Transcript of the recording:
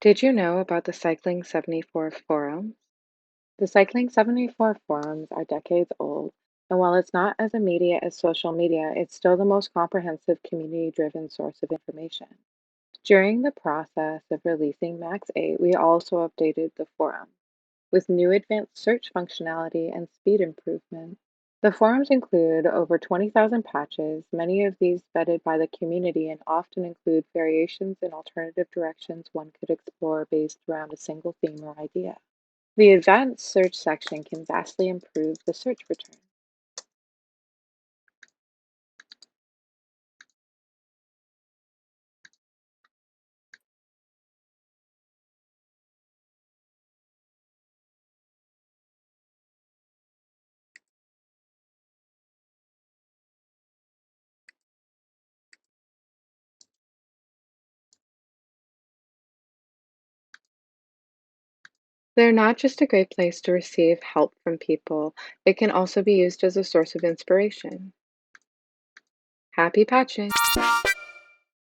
Did you know about the Cycling 74 forums? The Cycling 74 forums are decades old, and while it's not as immediate as social media, it's still the most comprehensive community driven source of information. During the process of releasing Max 8, we also updated the forum with new advanced search functionality and speed improvements. The forums include over 20,000 patches, many of these vetted by the community and often include variations and alternative directions one could explore based around a single theme or idea. The advanced search section can vastly improve the search return. They're not just a great place to receive help from people, it can also be used as a source of inspiration. Happy patching!